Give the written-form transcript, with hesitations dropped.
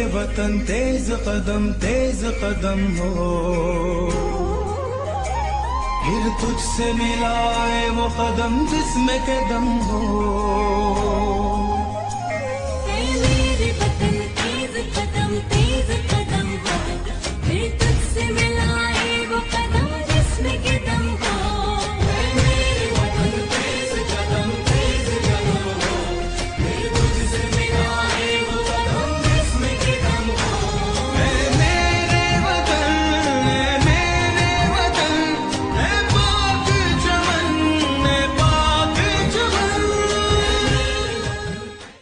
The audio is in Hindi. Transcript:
वतन तेज कदम हो, फिर तुझसे मिलाए वो कदम जिसमें के दम हो।